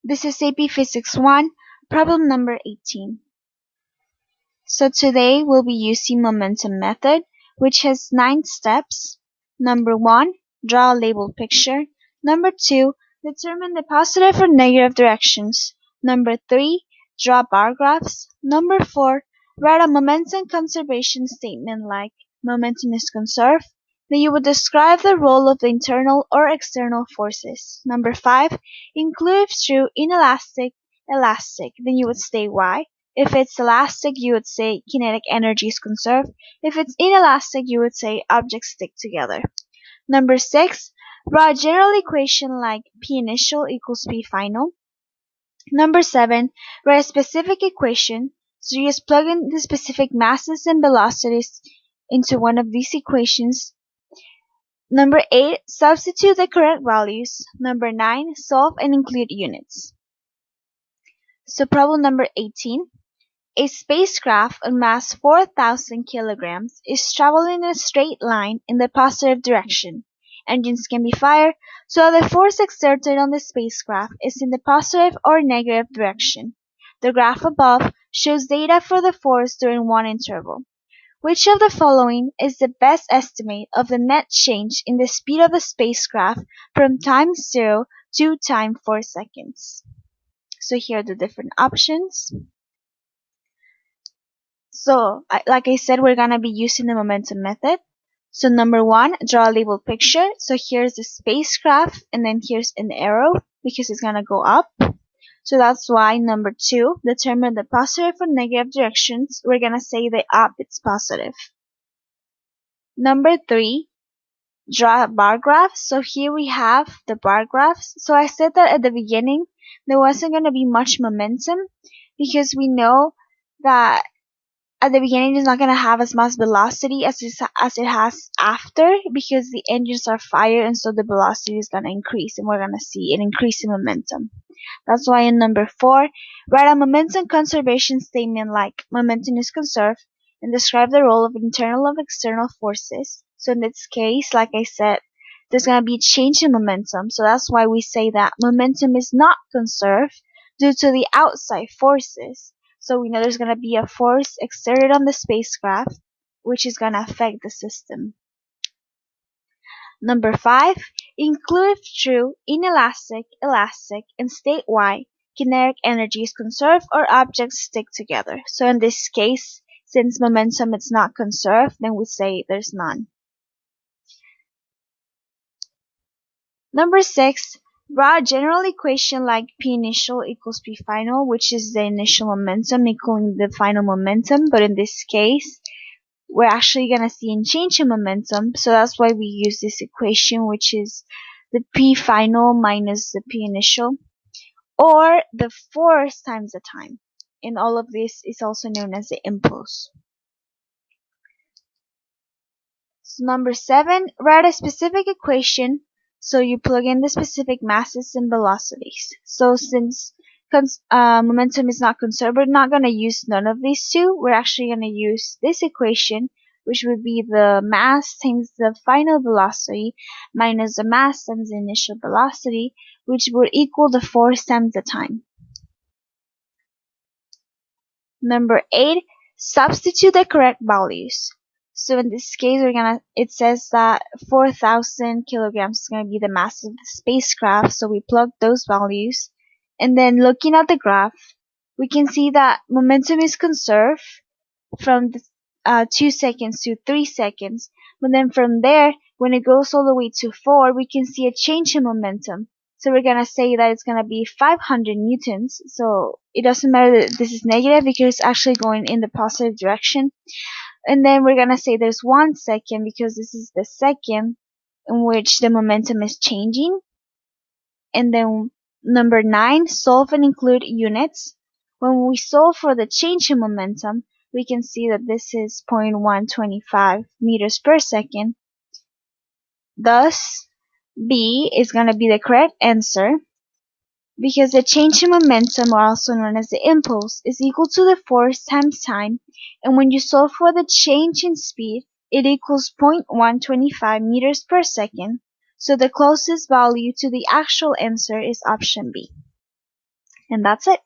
This is AP Physics 1, problem number 18. So today we'll be using momentum method, which has 9 steps. Number 1, draw a labeled picture. Number 2, determine the positive or negative directions. Number 3, draw bar graphs. Number 4, write a momentum conservation statement like momentum is conserved. Then you would describe the role of the internal or external forces. Number 5, include if true inelastic, elastic. Then you would state why. If it's elastic, you would say kinetic energy is conserved. If it's inelastic, you would say objects stick together. Number 6, draw a general equation like P initial equals P final. Number 7, write a specific equation. So you just plug in the specific masses and velocities into one of these equations. Number 8, substitute the correct values. Number 9, solve and include units. So problem number 18. A spacecraft of mass 4,000 kilograms is traveling in a straight line in the positive direction. Engines can be fired, so the force exerted on the spacecraft is in the positive or negative direction. The graph above shows data for the force during one interval. Which of the following is the best estimate of the net change in the speed of the spacecraft from time 0 to time 4 seconds? So here are the different options. So, like I said, we're going to be using the momentum method. So number 1, draw a labeled picture. So here's the spacecraft, and then here's an arrow because it's going to go up. So that's why number 2, determine the positive or negative directions. We're going to say the up is positive. Number 3, draw a bar graph. So here we have the bar graphs. So I said that at the beginning there wasn't going to be much momentum because we know that at the beginning it's not going to have as much velocity as it has after because the engines are fired, and so the velocity is going to increase and we're going to see an increase in momentum. That's why in number 4, write a momentum conservation statement like momentum is conserved and describe the role of internal and external forces. So in this case, like I said, there's going to be a change in momentum, so that's why we say that momentum is not conserved due to the outside forces. So we know there's going to be a force exerted on the spacecraft, which is going to affect the system. Number 5, include if true, inelastic, elastic, and state why kinetic energy is conserved or objects stick together. So in this case, since momentum is not conserved, then we say there's none. Number 6, draw a general equation like P initial equals P final, which is the initial momentum equaling the final momentum, but in this case, we're actually going to see a change in momentum, so that's why we use this equation, which is the P final minus the P initial, or the force times the time. And all of this is also known as the impulse. So number 7, write a specific equation. So you plug in the specific masses and velocities. So since momentum is not conserved, we're not going to use none of these two. We're actually going to use this equation, which would be the mass times the final velocity minus the mass times the initial velocity, which would equal the force times the time. Number 8, substitute the correct values. So in this case, it says that 4,000 kilograms is going to be the mass of the spacecraft, so we plug those values. And then looking at the graph, we can see that momentum is conserved from 2 seconds to 3 seconds. But then from there, when it goes all the way to 4, we can see a change in momentum. So we're going to say that it's going to be 500 newtons. So it doesn't matter that this is negative because it's actually going in the positive direction. And then we're going to say there's 1 second because this is the second in which the momentum is changing. And then number 9, solve and include units. When we solve for the change in momentum, we can see that this is 0.125 meters per second. Thus, B is going to be the correct answer because the change in momentum, or also known as the impulse, is equal to the force times time, and when you solve for the change in speed, it equals 0.125 meters per second, so the closest value to the actual answer is option B. And that's it.